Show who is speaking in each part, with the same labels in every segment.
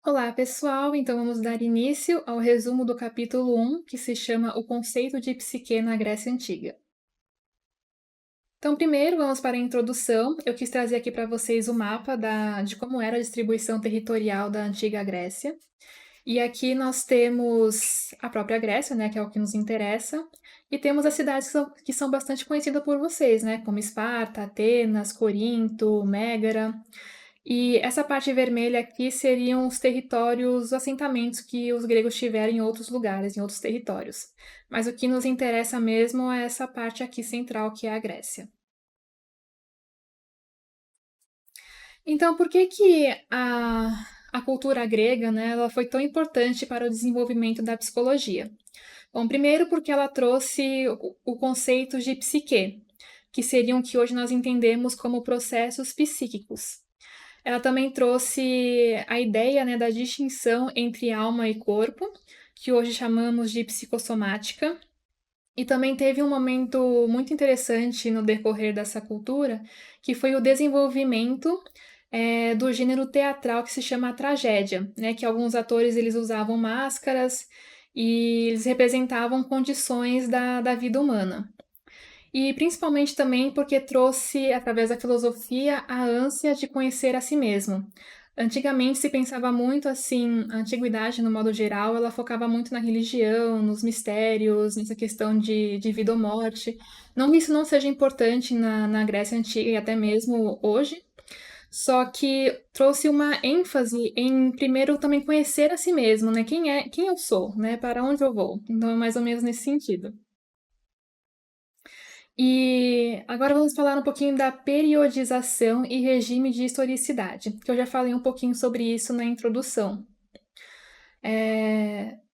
Speaker 1: Olá, pessoal! Então vamos dar início ao resumo do capítulo 1, que se chama O Conceito de Psique na Grécia Antiga. Então, primeiro vamos para a introdução. Eu quis trazer aqui para vocês o mapa de como era a distribuição territorial da antiga Grécia. E aqui nós temos a própria Grécia, né, que é o que nos interessa, e temos as cidades que são bastante conhecidas por vocês, né, como Esparta, Atenas, Corinto, Mégara. E essa parte vermelha aqui seriam os territórios, os assentamentos que os gregos tiveram em outros lugares, em outros territórios. Mas o que nos interessa mesmo é essa parte aqui central, que é a Grécia. Então, por que que a cultura grega, né, ela foi tão importante para o desenvolvimento da psicologia? Bom, primeiro porque ela trouxe o conceito de psique, que seriam o que hoje nós entendemos como processos psíquicos. Ela também trouxe a ideia, né, da distinção entre alma e corpo, que hoje chamamos de psicossomática, e também teve um momento muito interessante no decorrer dessa cultura, que foi o desenvolvimento do gênero teatral que se chama a tragédia, né, que alguns atores eles usavam máscaras e eles representavam condições da vida humana. E principalmente também porque trouxe, através da filosofia, a ânsia de conhecer a si mesmo. Antigamente se pensava muito assim, a antiguidade, no modo geral, ela focava muito na religião, nos mistérios, nessa questão de vida ou morte. Não que isso não seja importante na Grécia Antiga e até mesmo hoje, só que trouxe uma ênfase em, primeiro, também conhecer a si mesmo, né? Quem eu sou, né? Para onde eu vou? Então, é mais ou menos nesse sentido. E agora vamos falar um pouquinho da periodização e regime de historicidade, que eu já falei um pouquinho sobre isso na introdução.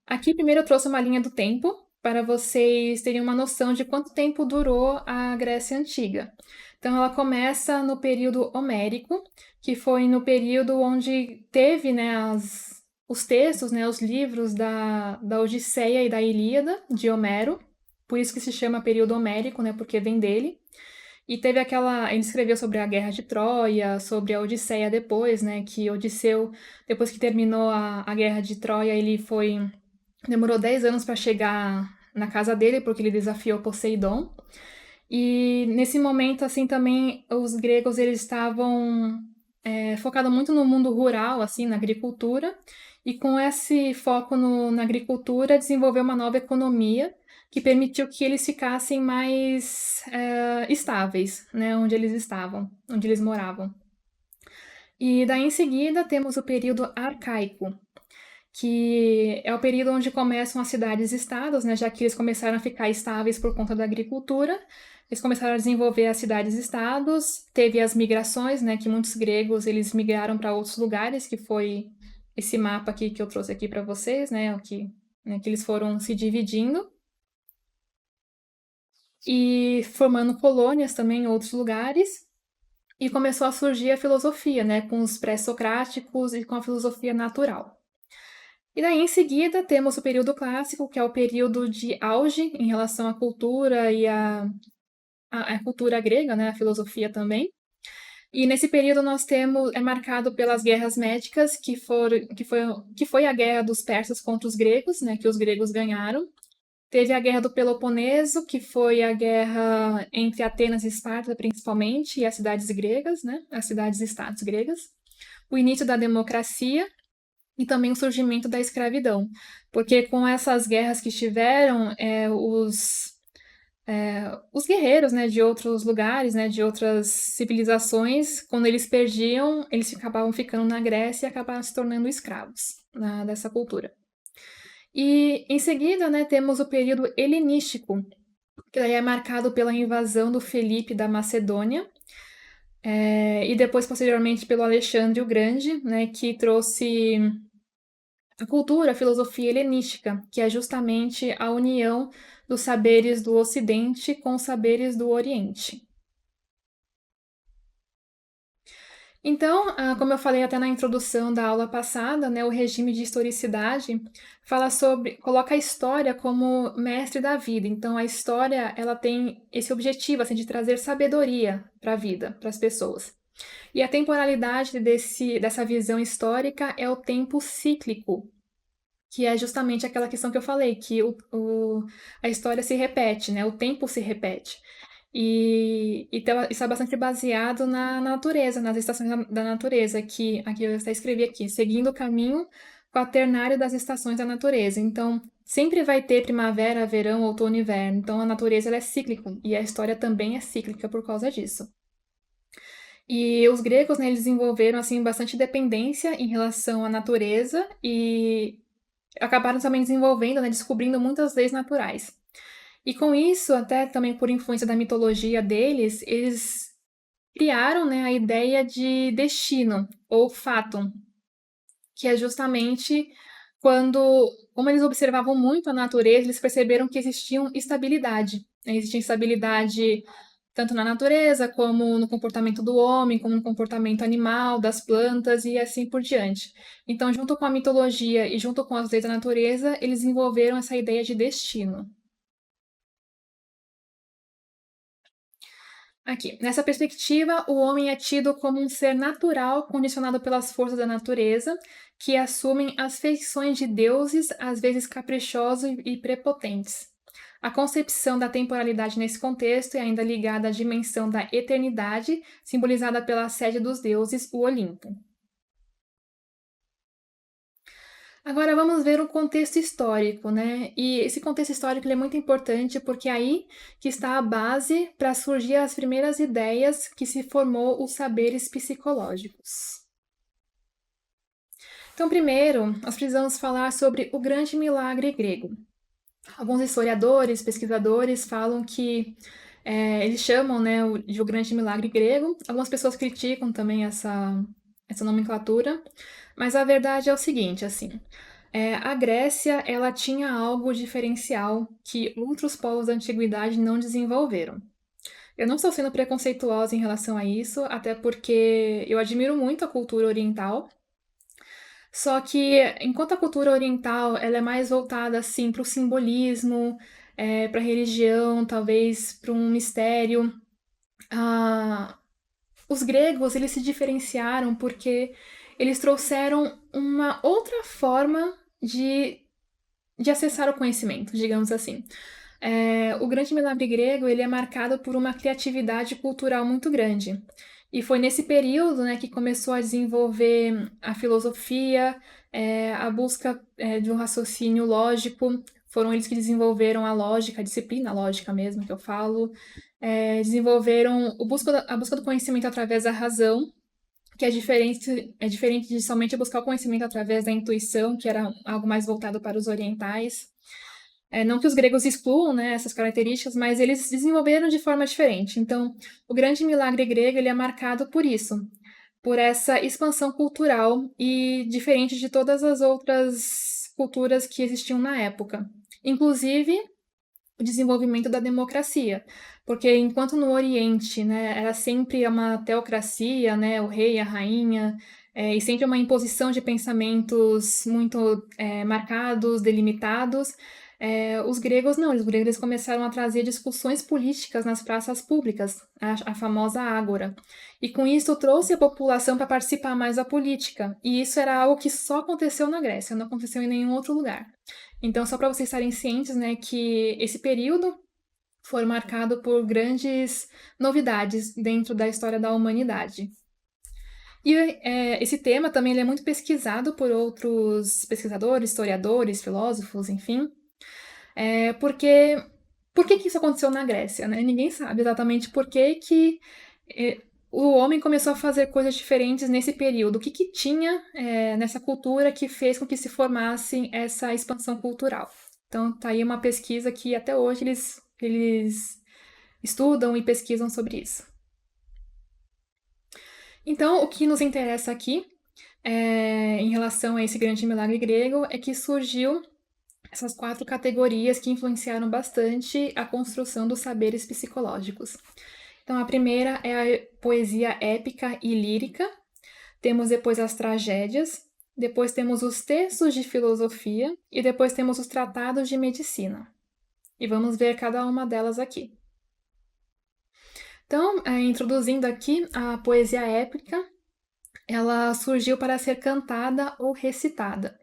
Speaker 1: Aqui primeiro eu trouxe uma linha do tempo para vocês terem uma noção de quanto tempo durou a Grécia Antiga. Então ela começa no período homérico, que foi no período onde teve, né, os textos, né, os livros da Odisseia e da Ilíada de Homero, por isso que se chama período homérico, né, porque vem dele. E teve aquela. Ele escreveu sobre a Guerra de Troia, sobre a Odisseia depois, né? Que Odisseu, depois que terminou a Guerra de Troia, ele foi. Demorou 10 anos para chegar na casa dele, porque ele desafiou Poseidon. E nesse momento, assim, também os gregos eles estavam focados muito no mundo rural, assim, na agricultura. E com esse foco na agricultura, desenvolveu uma nova economia que permitiu que eles ficassem mais estáveis, né, onde eles estavam, onde eles moravam. E daí em seguida temos o período arcaico, que é o período onde começam as cidades-estados, né, já que eles começaram a ficar estáveis por conta da agricultura. Eles começaram a desenvolver as cidades-estados, teve as migrações, né, que muitos gregos eles migraram para outros lugares, que foi esse mapa aqui que eu trouxe aqui para vocês, né, que eles foram se dividindo e formando colônias também em outros lugares. E começou a surgir a filosofia, né, com os pré-socráticos e com a filosofia natural. E daí, em seguida, temos o período clássico, que é o período de auge em relação à cultura e à cultura grega, né, a filosofia também. E nesse período nós temos é marcado pelas guerras médicas, que foi a guerra dos persas contra os gregos, né, que os gregos ganharam. Teve a Guerra do Peloponeso, que foi a guerra entre Atenas e Esparta, principalmente, e as cidades gregas, né? As cidades-estados gregas. O início da democracia e também o surgimento da escravidão. Porque com essas guerras que tiveram, os guerreiros, né, de outros lugares, né, de outras civilizações, quando eles perdiam, eles acabavam ficando na Grécia e acabavam se tornando escravos dessa cultura. E em seguida, né, temos o período helenístico, que daí é marcado pela invasão do Felipe da Macedônia, e depois, posteriormente, pelo Alexandre o Grande, né, que trouxe a cultura, a filosofia helenística, que é justamente a união dos saberes do Ocidente com os saberes do Oriente. Então, como eu falei até na introdução da aula passada, né, o regime de historicidade coloca a história como mestre da vida. Então, a história ela tem esse objetivo assim, de trazer sabedoria para a vida, para as pessoas. E a temporalidade dessa visão histórica é o tempo cíclico, que é justamente aquela questão que eu falei, que a história se repete, né? O tempo se repete. E então, isso é bastante baseado na natureza, nas estações da natureza, que aqui eu até escrevi aqui, seguindo o caminho quaternário das estações da natureza. Então, sempre vai ter primavera, verão, outono e inverno. Então, a natureza ela é cíclica e a história também é cíclica por causa disso. E os gregos, né, eles desenvolveram assim bastante dependência em relação à natureza e acabaram também desenvolvendo, né, descobrindo muitas leis naturais. E com isso, até também por influência da mitologia deles, eles criaram, né, a ideia de destino ou fatum, que é justamente quando, como eles observavam muito a natureza, eles perceberam que existia estabilidade, né? Existia estabilidade tanto na natureza, como no comportamento do homem, como no comportamento animal, das plantas e assim por diante. Então, junto com a mitologia e junto com as leis da natureza, eles desenvolveram essa ideia de destino. Aqui, nessa perspectiva, o homem é tido como um ser natural condicionado pelas forças da natureza, que assumem as feições de deuses, às vezes caprichosos e prepotentes. A concepção da temporalidade nesse contexto é ainda ligada à dimensão da eternidade, simbolizada pela sede dos deuses, o Olimpo. Agora vamos ver o contexto histórico, né? E esse contexto histórico ele é muito importante porque é aí que está a base para surgir as primeiras ideias que se formou os saberes psicológicos. Então, primeiro, nós precisamos falar sobre o grande milagre grego. Alguns historiadores, pesquisadores falam que eles chamam, né, de o grande milagre grego. Algumas pessoas criticam também essa nomenclatura, mas a verdade é o seguinte, assim, a Grécia ela tinha algo diferencial que outros povos da antiguidade não desenvolveram. Eu não estou sendo preconceituosa em relação a isso, até porque eu admiro muito a cultura oriental. Só que, enquanto a cultura oriental ela é mais voltada assim para o simbolismo, para a religião, talvez para um mistério, ah, os gregos eles se diferenciaram porque eles trouxeram uma outra forma de acessar o conhecimento, digamos assim. O grande milagre grego ele é marcado por uma criatividade cultural muito grande. E foi nesse período, né, que começou a desenvolver a filosofia, a busca de um raciocínio lógico. Foram eles que desenvolveram a lógica, a disciplina lógica mesmo que eu falo. Desenvolveram a busca do conhecimento através da razão, que é diferente de somente buscar o conhecimento através da intuição, que era algo mais voltado para os orientais. Não que os gregos excluam, né, essas características, mas eles desenvolveram de forma diferente. Então, o grande milagre grego ele é marcado por isso, por essa expansão cultural e diferente de todas as outras culturas que existiam na época. Inclusive, o desenvolvimento da democracia, porque enquanto no Oriente, né, era sempre uma teocracia, né, o rei, a rainha, e sempre uma imposição de pensamentos muito marcados, delimitados, os gregos não, os gregos começaram a trazer discussões políticas nas praças públicas, a famosa ágora. E com isso trouxe a população para participar mais da política. E isso era algo que só aconteceu na Grécia, não aconteceu em nenhum outro lugar. Então, só para vocês estarem cientes, né, que esse período foi marcado por grandes novidades dentro da história da humanidade. E esse tema também ele é muito pesquisado por outros pesquisadores, historiadores, filósofos, enfim, porque por que isso aconteceu na Grécia, né? Ninguém sabe exatamente por que o homem começou a fazer coisas diferentes nesse período. O que tinha nessa cultura que fez com que se formasse essa expansão cultural? Então, tá aí uma pesquisa que até hoje eles estudam e pesquisam sobre isso. Então, o que nos interessa aqui, em relação a esse grande milagre grego, é que surgiu essas 4 categorias que influenciaram bastante a construção dos saberes psicológicos. Então, a primeira é a poesia épica e lírica, temos depois as tragédias, depois temos os textos de filosofia e depois temos os tratados de medicina. E vamos ver cada uma delas aqui. Então, introduzindo aqui, a poesia épica, ela surgiu para ser cantada ou recitada.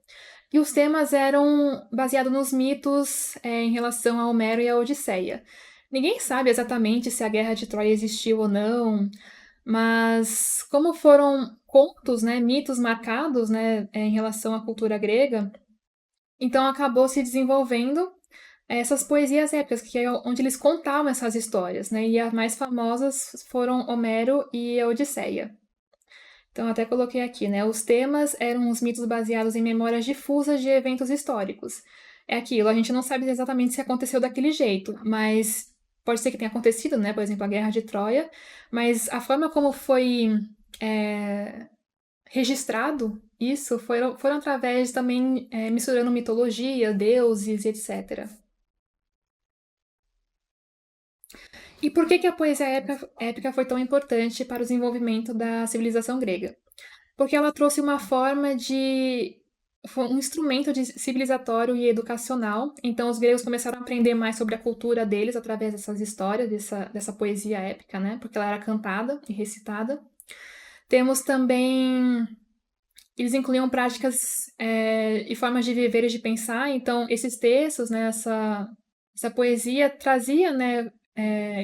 Speaker 1: E os temas eram baseados nos mitos em relação a Homero e a Odisseia. Ninguém sabe exatamente se a Guerra de Troia existiu ou não, mas como foram contos, né, mitos marcados, né, em relação à cultura grega, então acabou se desenvolvendo essas poesias épicas, que é onde eles contavam essas histórias, né? E as mais famosas foram Homero e a Odisseia. Então, até coloquei aqui, né? Os temas eram os mitos baseados em memórias difusas de eventos históricos. É aquilo, a gente não sabe exatamente se aconteceu daquele jeito, mas pode ser que tenha acontecido, né? Por exemplo, a Guerra de Troia, mas a forma como foi é, registrado isso foram através também misturando mitologia, deuses, etc. E por que a poesia épica foi tão importante para o desenvolvimento da civilização grega? Porque ela trouxe uma forma de. Foi um instrumento civilizatório e educacional. Então, os gregos começaram a aprender mais sobre a cultura deles através dessas histórias, dessa poesia épica, né? Porque ela era cantada e recitada. Temos também. Eles incluíam práticas e formas de viver e de pensar. Então, esses textos, né, essa poesia trazia, né,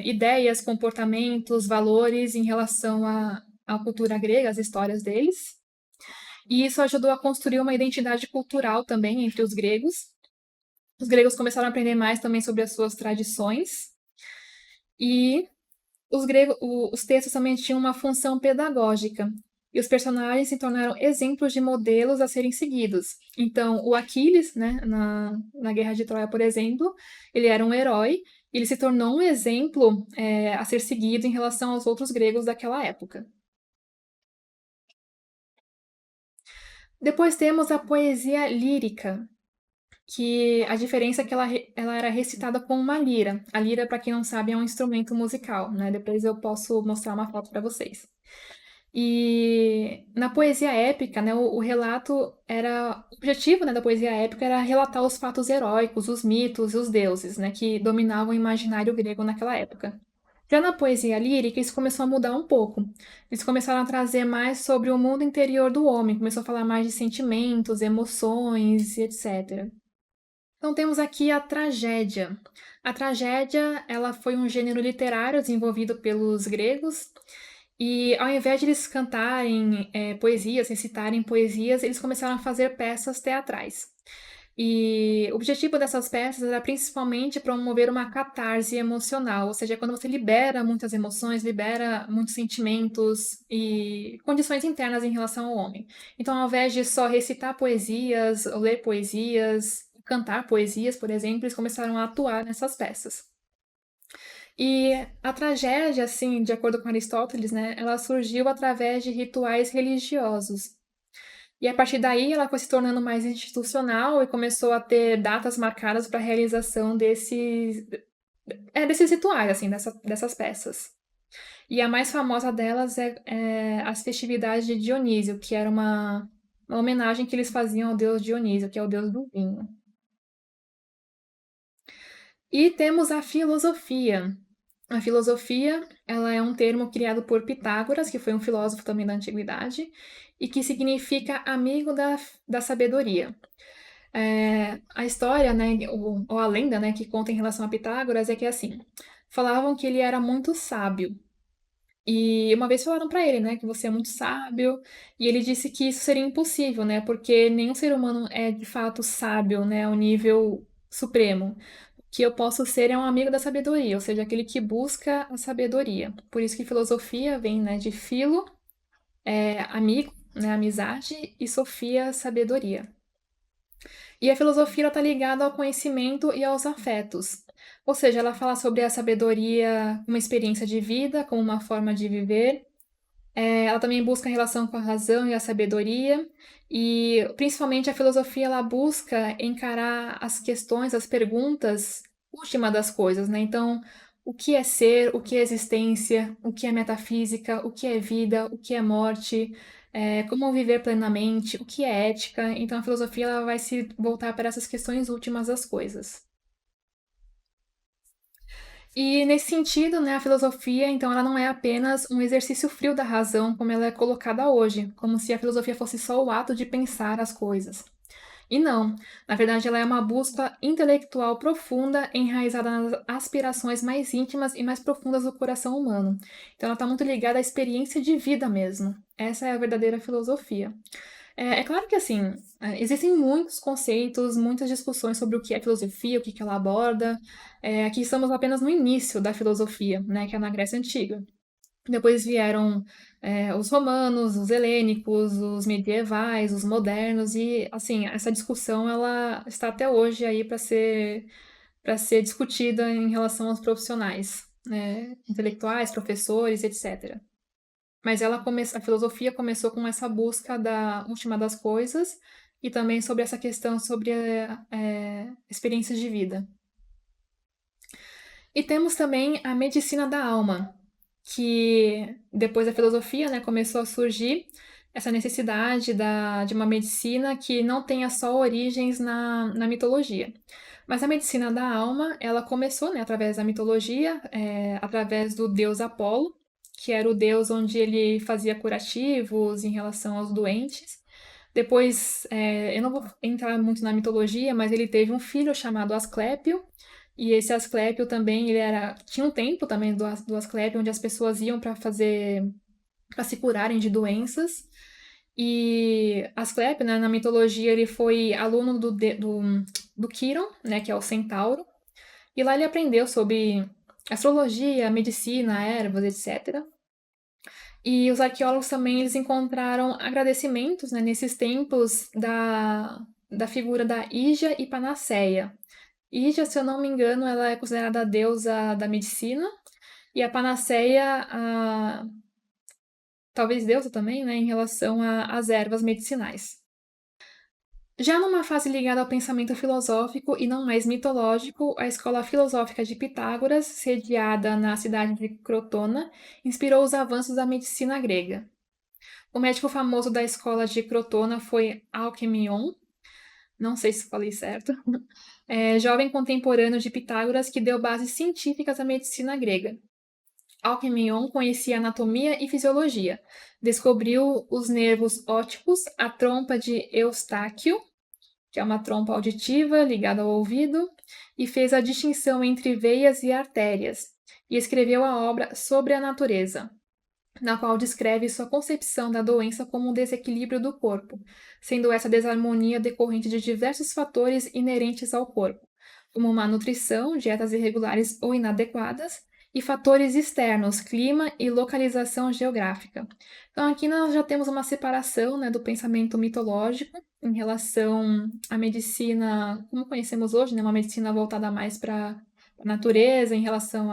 Speaker 1: ideias, comportamentos, valores em relação à cultura grega, às histórias deles. E isso ajudou a construir uma identidade cultural também entre os gregos. Os gregos começaram a aprender mais também sobre as suas tradições. E os textos também tinham uma função pedagógica. E os personagens se tornaram exemplos de modelos a serem seguidos. Então, o Aquiles, né, na Guerra de Troia, por exemplo, ele era um herói, e ele se tornou um exemplo a ser seguido em relação aos outros gregos daquela época. Depois temos a poesia lírica, que a diferença é que ela era recitada com uma lira. A lira, para quem não sabe, é um instrumento musical, né? Depois eu posso mostrar uma foto para vocês. E na poesia épica, né, o relato era. O objetivo, né, da poesia épica era relatar os fatos heróicos, os mitos e os deuses, né, que dominavam o imaginário grego naquela época. Já na poesia lírica, isso começou a mudar um pouco. Eles começaram a trazer mais sobre o mundo interior do homem, começou a falar mais de sentimentos, emoções e etc. Então temos aqui a tragédia. A tragédia, ela foi um gênero literário desenvolvido pelos gregos e ao invés de eles cantarem poesias, recitarem poesias, eles começaram a fazer peças teatrais. E o objetivo dessas peças era principalmente promover uma catarse emocional, ou seja, quando você libera muitas emoções, libera muitos sentimentos e condições internas em relação ao homem. Então, ao invés de só recitar poesias, ou ler poesias, cantar poesias, por exemplo, eles começaram a atuar nessas peças. E a tragédia, assim, de acordo com Aristóteles, né, ela surgiu através de rituais religiosos. E a partir daí ela foi se tornando mais institucional e começou a ter datas marcadas para a realização desses rituais, assim, dessas peças. E a mais famosa delas é as festividades de Dionísio, que era uma homenagem que eles faziam ao deus Dionísio, que é o deus do vinho. E temos a filosofia. A filosofia, ela é um termo criado por Pitágoras, que foi um filósofo também da antiguidade, e que significa amigo da sabedoria. A história, né, ou a lenda, né, que conta em relação a Pitágoras é que assim, falavam que ele era muito sábio. E uma vez falaram para ele, né, que você é muito sábio, e ele disse que isso seria impossível, né, porque nenhum ser humano é de fato sábio, né, ao nível supremo. O que eu posso ser é um amigo da sabedoria, ou seja, aquele que busca a sabedoria. Por isso que filosofia vem, né, de filo, amigo, né, amizade, e sofia, sabedoria. E a filosofia está ligada ao conhecimento e aos afetos. Ou seja, ela fala sobre a sabedoria, uma experiência de vida, como uma forma de viver. Ela também busca a relação com a razão e a sabedoria. E, principalmente, a filosofia ela busca encarar as questões, as perguntas últimas das coisas, né? Então, o que é ser, o que é existência, o que é metafísica, o que é vida, o que é morte, como viver plenamente, o que é ética. Então, a filosofia ela vai se voltar para essas questões últimas das coisas. E nesse sentido, né, a filosofia, então, ela não é apenas um exercício frio da razão, como ela é colocada hoje, como se a filosofia fosse só o ato de pensar as coisas. E não, na verdade, ela é uma busca intelectual profunda, enraizada nas aspirações mais íntimas e mais profundas do coração humano. Então, ela está muito ligada à experiência de vida mesmo. Essa é a verdadeira filosofia. É claro que, assim, existem muitos conceitos, muitas discussões sobre o que é filosofia, o que que ela aborda. Aqui estamos apenas no início da filosofia, né, que é na Grécia Antiga. Depois vieram os romanos, os helênicos, os medievais, os modernos, e, assim, essa discussão ela está até hoje aí para ser discutida em relação aos profissionais, né, intelectuais, professores, etc. Mas a filosofia começou com essa busca da última das coisas e também sobre essa questão sobre experiências de vida. E temos também a medicina da alma, que depois da filosofia, né, começou a surgir essa necessidade de uma medicina que não tenha só origens na mitologia. Mas a medicina da alma, ela começou, né, através da mitologia, através do deus Apolo, que era o deus onde ele fazia curativos em relação aos doentes. Depois, eu não vou entrar muito na mitologia, mas ele teve um filho chamado Asclépio, e esse Asclépio também, tinha um tempo também do Asclépio, onde as pessoas iam para se curarem de doenças. E Asclépio, né, na mitologia, ele foi aluno do Quiron, né, que é o centauro. E lá ele aprendeu sobre astrologia, medicina, ervas, etc. E os arqueólogos também eles encontraram agradecimentos, né, nesses templos da figura da Hígia e Panaceia. Hígia, se eu não me engano, ela é considerada a deusa da medicina, e a Panaceia, talvez deusa também, né, em relação às ervas medicinais. Já numa fase ligada ao pensamento filosófico e não mais mitológico, a escola filosófica de Pitágoras, sediada na cidade de Crotona, inspirou os avanços da medicina grega. O médico famoso da escola de Crotona foi Alquemion, não sei se falei certo, jovem contemporâneo de Pitágoras que deu bases científicas à medicina grega. Alquemion conhecia anatomia e fisiologia, descobriu os nervos ópticos, a trompa de Eustáquio, que é uma trompa auditiva ligada ao ouvido, e fez a distinção entre veias e artérias, e escreveu a obra Sobre a Natureza, na qual descreve sua concepção da doença como um desequilíbrio do corpo, sendo essa desarmonia decorrente de diversos fatores inerentes ao corpo, como má nutrição, dietas irregulares ou inadequadas, e fatores externos, clima e localização geográfica. Então, aqui nós já temos uma separação, né, do pensamento mitológico em relação à medicina, como conhecemos hoje, né, uma medicina voltada mais para a natureza, em relação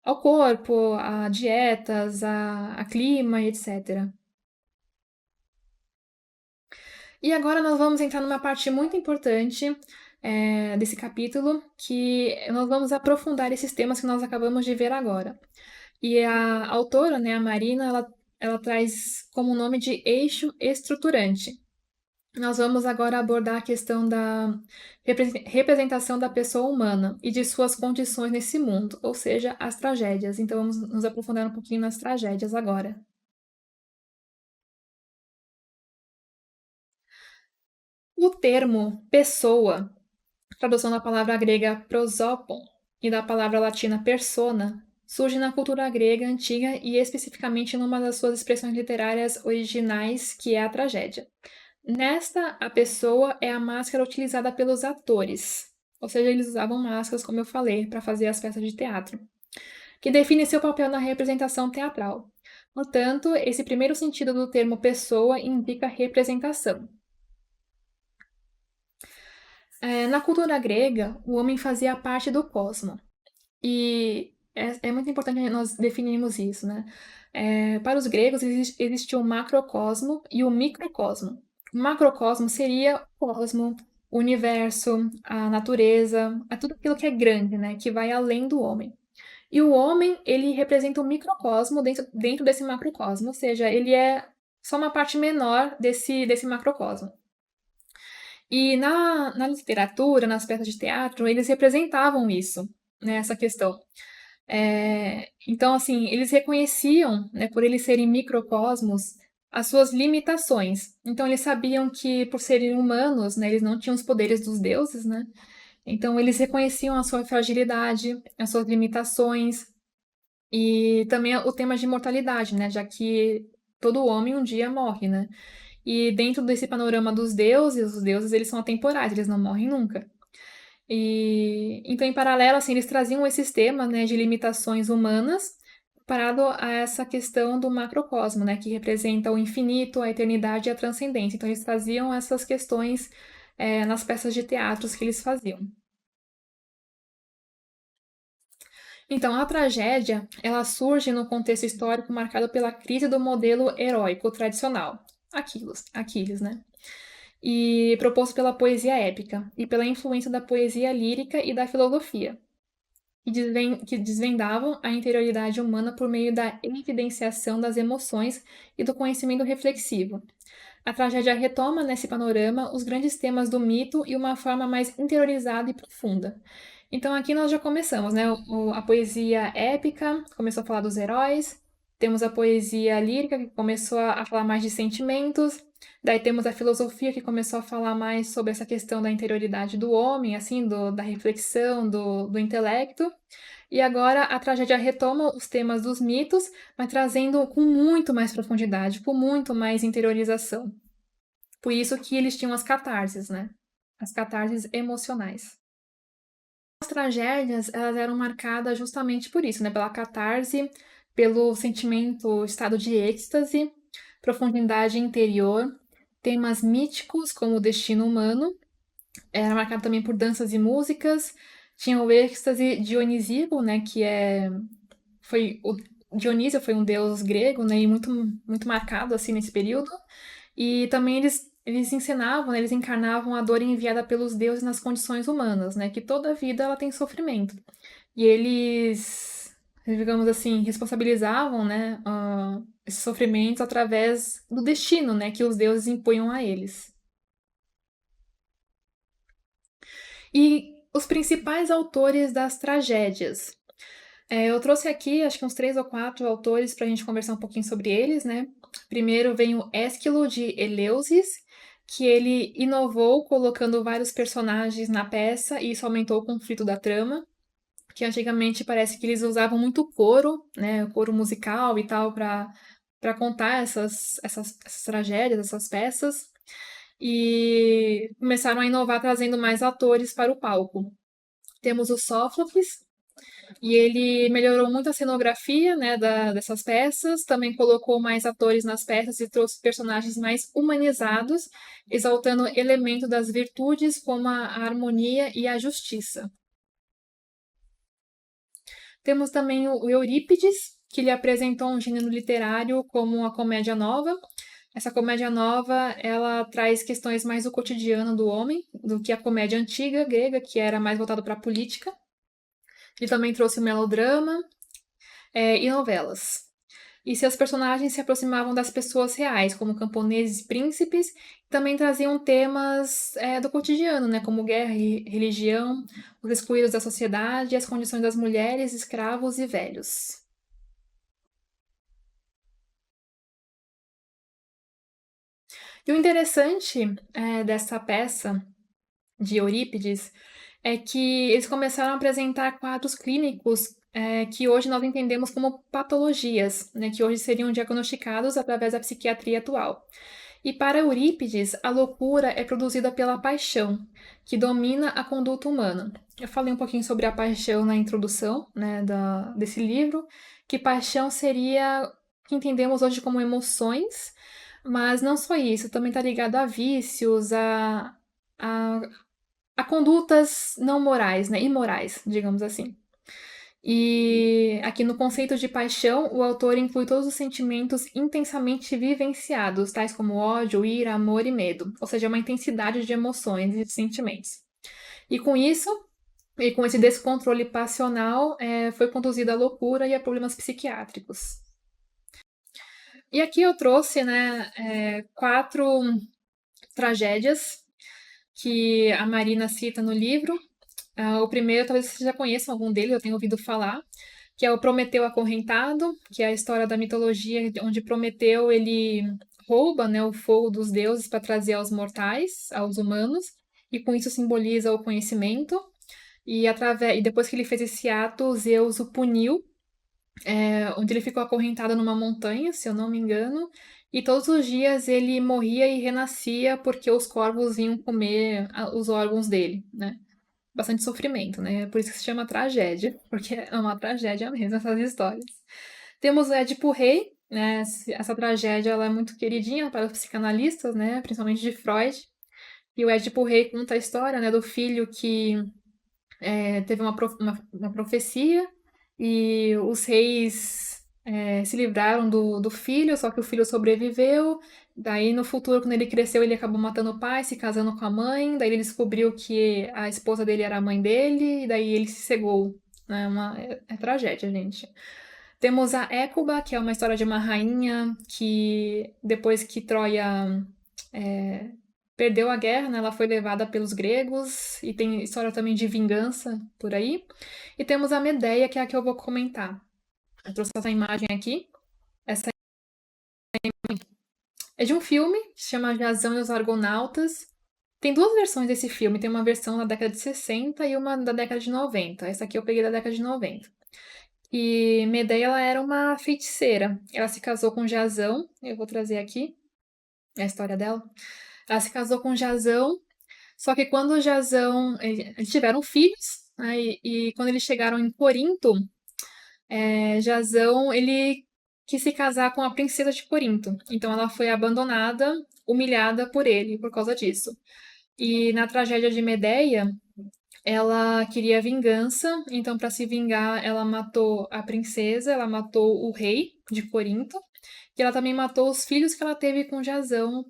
Speaker 1: ao corpo, a dietas, a clima e etc. E agora nós vamos entrar numa parte muito importante desse capítulo, que nós vamos aprofundar esses temas que nós acabamos de ver agora. E a autora, né, a Marina, ela traz como nome de eixo estruturante. Nós vamos agora abordar a questão da representação da pessoa humana e de suas condições nesse mundo, ou seja, as tragédias. Então vamos nos aprofundar um pouquinho nas tragédias agora. O termo pessoa, tradução da palavra grega prosopon e da palavra latina persona, surge na cultura grega antiga e especificamente numa das suas expressões literárias originais, que é a tragédia. Nesta, a pessoa é a máscara utilizada pelos atores, ou seja, eles usavam máscaras, como eu falei, para fazer as peças de teatro, que define seu papel na representação teatral. Portanto, esse primeiro sentido do termo pessoa indica representação. Na cultura grega, o homem fazia parte do cosmo. E é muito importante nós definirmos isso, né? Para os gregos, existia o macrocosmo e o microcosmo. O macrocosmo seria o cosmo, o universo, a natureza, tudo aquilo que é grande, né? Que vai além do homem. E o homem, ele representa o microcosmo dentro desse macrocosmo, ou seja, ele é só uma parte menor desse macrocosmo. E na literatura, nas peças de teatro, eles representavam isso. nessa questão. Então, assim, eles reconheciam, né, por eles serem microcosmos, as suas limitações. Então, eles sabiam que, por serem humanos, né, eles não tinham os poderes dos deuses, né? Então, eles reconheciam a sua fragilidade, as suas limitações e também o tema de mortalidade, né? Já que todo homem um dia morre, né? E dentro desse panorama dos deuses, os deuses eles são atemporais, eles não morrem nunca. E então, em paralelo, assim, eles traziam esses temas, né, de limitações humanas, parado a essa questão do macrocosmo, né, que representa o infinito, a eternidade e a transcendência. Então, eles traziam essas questões nas peças de teatros que eles faziam. Então, a tragédia, ela surge no contexto histórico marcado pela crise do modelo heróico tradicional, Aquiles, né? E proposto pela poesia épica e pela influência da poesia lírica e da filosofia, que desvendavam a interioridade humana por meio da evidenciação das emoções e do conhecimento reflexivo. A tragédia retoma nesse panorama os grandes temas do mito e uma forma mais interiorizada e profunda. Então aqui nós já começamos, né? A poesia épica começou a falar dos heróis, temos a poesia lírica que começou a falar mais de sentimentos, daí temos a filosofia que começou a falar mais sobre essa questão da interioridade do homem, assim, da reflexão, do intelecto. E agora a tragédia retoma os temas dos mitos, mas trazendo com muito mais profundidade, com muito mais interiorização. Por isso que eles tinham as catarses, né? As catarses emocionais. As tragédias, elas eram marcadas justamente por isso, né? Pela catarse, pelo sentimento, estado de êxtase, profundidade interior, temas míticos como o destino humano, era marcado também por danças e músicas, tinha o êxtase dionisíaco, né? Foi o Dionísio foi um deus grego, né? E muito marcado assim nesse período. E também eles encenavam, né, eles encarnavam a dor enviada pelos deuses nas condições humanas, né? Que toda vida ela tem sofrimento. E eles, digamos assim, responsabilizavam, né, esses sofrimentos através do destino, né, que os deuses impunham a eles. E os principais autores das tragédias. Eu trouxe aqui, acho que uns 3 ou 4 autores para a gente conversar um pouquinho sobre eles, né? Primeiro vem o Ésquilo de Eleusis, que ele inovou colocando vários personagens na peça e isso aumentou o conflito da trama, que antigamente parece que eles usavam muito coro, né? O coro musical e tal, para contar essas tragédias, essas peças, e começaram a inovar trazendo mais atores para o palco. Temos o Sófocles, e ele melhorou muito a cenografia, né, dessas peças, também colocou mais atores nas peças e trouxe personagens mais humanizados, exaltando elementos das virtudes como a harmonia e a justiça. Temos também o Eurípides, que ele apresentou um gênero literário como a comédia nova. Essa comédia nova, ela traz questões mais do cotidiano do homem, do que a comédia antiga grega, que era mais voltada para a política. Ele também trouxe o melodrama, e novelas. E seus personagens se aproximavam das pessoas reais, como camponeses e príncipes, e também traziam temas do cotidiano, né, como guerra e religião, os excluídos da sociedade e as condições das mulheres, escravos e velhos. E o interessante dessa peça de Eurípides é que eles começaram a apresentar quadros clínicos que hoje nós entendemos como patologias, né, que hoje seriam diagnosticados através da psiquiatria atual. E para Eurípides, a loucura é produzida pela paixão, que domina a conduta humana. Eu falei um pouquinho sobre a paixão na introdução, né, desse livro, que paixão seria o que entendemos hoje como emoções, mas não só isso, também está ligado a vícios, a, a condutas não morais, né, imorais, digamos assim. E aqui no conceito de paixão, o autor inclui todos os sentimentos intensamente vivenciados, tais como ódio, ira, amor e medo, ou seja, uma intensidade de emoções e de sentimentos. E com isso, e com esse descontrole passional, foi conduzida à loucura e a problemas psiquiátricos. E aqui eu trouxe, né, 4 tragédias que a Marina cita no livro. O primeiro, talvez você já conheça algum deles, eu tenho ouvido falar, que é o Prometeu Acorrentado, que é a história da mitologia onde Prometeu ele rouba, né, o fogo dos deuses para trazer aos mortais, aos humanos, e com isso simboliza o conhecimento. E depois que ele fez esse ato, Zeus o puniu, onde ele ficou acorrentado numa montanha, se eu não me engano, e todos os dias ele morria e renascia porque os corvos vinham comer os órgãos dele, né? Bastante sofrimento, né? Por isso que se chama tragédia, porque é uma tragédia mesmo essas histórias. Temos o Édipo Rei, né? Essa tragédia ela é muito queridinha para os psicanalistas, né? Principalmente de Freud. E o Édipo Rei conta a história, né, do filho que teve uma profecia e os reis se livraram do filho, só que o filho sobreviveu. Daí, no futuro, quando ele cresceu, ele acabou matando o pai, se casando com a mãe. Daí, ele descobriu que a esposa dele era a mãe dele, e daí ele se cegou. Né? É tragédia, gente. Temos a Écuba, que é uma história de uma rainha que, depois que Troia é, perdeu a guerra, né, ela foi levada pelos gregos, e tem história também de vingança por aí. E temos a Medeia, que é a que eu vou comentar. Eu trouxe essa imagem aqui. Essa é de um filme que se chama Jasão e os Argonautas. Tem duas versões desse filme. Tem uma versão da década de 60 e uma da década de 90. Essa aqui eu peguei da década de 90. E Medeia ela era uma feiticeira. Ela se casou com Jasão. Eu vou trazer aqui a história dela. Ela se casou com Jasão, só que quando o Jasão. Eles tiveram filhos, né, e quando eles chegaram em Corinto, Jasão ele quis se casar com a princesa de Corinto. Então ela foi abandonada, humilhada por ele por causa disso. E na tragédia de Medeia, ela queria vingança, então para se vingar, ela matou a princesa, ela matou o rei de Corinto, e ela também matou os filhos que ela teve com Jasão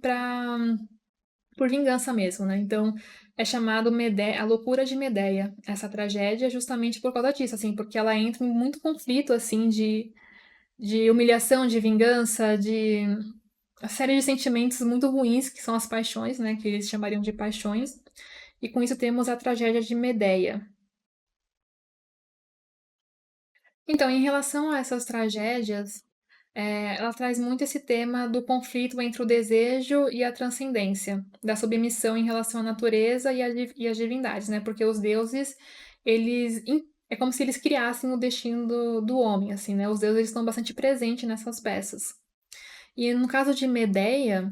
Speaker 1: por vingança mesmo, né? Então é chamado a loucura de Medeia, essa tragédia, justamente por causa disso, assim, porque ela entra em muito conflito assim de humilhação, de vingança, de uma série de sentimentos muito ruins que são as paixões, né? Que eles chamariam de paixões. E com isso temos a tragédia de Medeia. Então, em relação a essas tragédias, ela traz muito esse tema do conflito entre o desejo e a transcendência, da submissão em relação à natureza e às divindades, né? Porque os deuses, é como se eles criassem o destino do homem, assim, né? Os deuses eles estão bastante presentes nessas peças. E no caso de Medeia,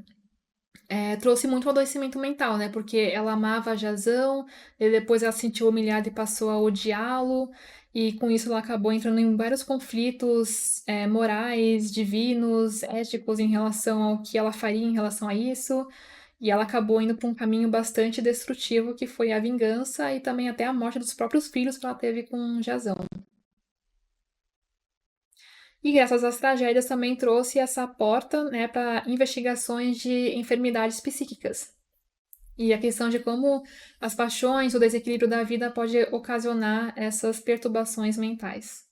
Speaker 1: trouxe muito adoecimento mental, né? Porque ela amava Jasão, e depois ela se sentiu humilhada e passou a odiá-lo, e com isso ela acabou entrando em vários conflitos morais, divinos, éticos em relação ao que ela faria em relação a isso, e ela acabou indo para um caminho bastante destrutivo, que foi a vingança e também até a morte dos próprios filhos que ela teve com Jasão. E graças às tragédias também trouxe essa porta, né, para investigações de enfermidades psíquicas. E a questão de como as paixões, o desequilíbrio da vida pode ocasionar essas perturbações mentais.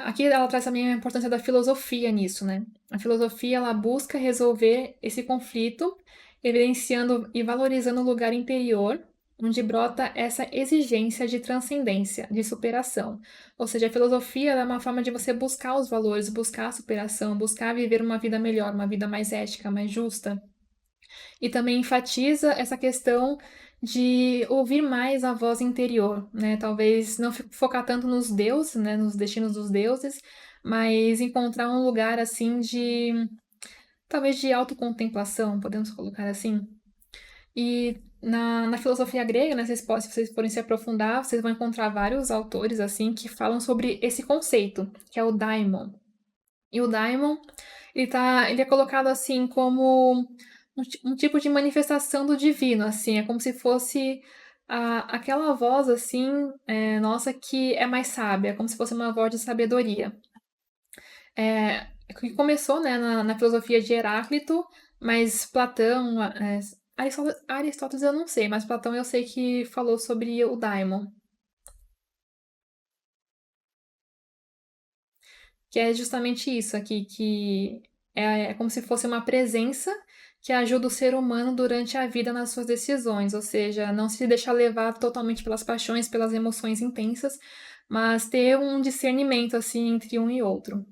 Speaker 1: Aqui ela traz também a importância da filosofia nisso, né? A filosofia ela busca resolver esse conflito, evidenciando e valorizando o lugar interior, onde brota essa exigência de transcendência, de superação. Ou seja, a filosofia é uma forma de você buscar os valores, buscar a superação, buscar viver uma vida melhor, uma vida mais ética, mais justa. E também enfatiza essa questão de ouvir mais a voz interior, né? Talvez não focar tanto nos deuses, né? Nos destinos dos deuses, mas encontrar um lugar assim talvez de autocontemplação, podemos colocar assim. E na filosofia grega, né, se vocês forem se aprofundar, vocês vão encontrar vários autores assim que falam sobre esse conceito, que é o daimon. E o daimon, ele é colocado assim como um tipo de manifestação do divino, assim, é como se fosse aquela voz assim, nossa, que é mais sábia, como se fosse uma voz de sabedoria. Que começou, né, na filosofia de Heráclito, mas Platão, Aristóteles eu não sei, mas Platão eu sei que falou sobre o daimon, que é justamente isso aqui, que é como se fosse uma presença que ajuda o ser humano durante a vida nas suas decisões, ou seja, não se deixar levar totalmente pelas paixões, pelas emoções intensas, mas ter um discernimento assim entre um e outro.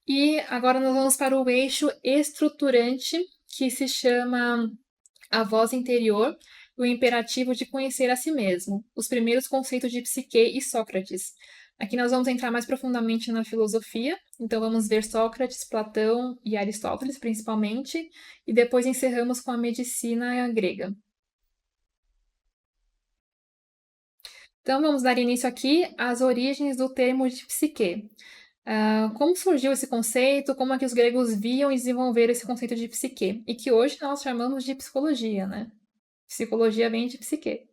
Speaker 1: E agora nós vamos para o eixo estruturante, que se chama a voz interior, o imperativo de conhecer a si mesmo, os primeiros conceitos de Psique e Sócrates. Aqui nós vamos entrar mais profundamente na filosofia, então vamos ver Sócrates, Platão e Aristóteles, principalmente, e depois encerramos com a medicina grega. Então vamos dar início aqui às origens do termo de psique. Como surgiu esse conceito, como é que os gregos viam e desenvolveram esse conceito de psique, e que hoje nós chamamos de psicologia, né? Psicologia vem de psique.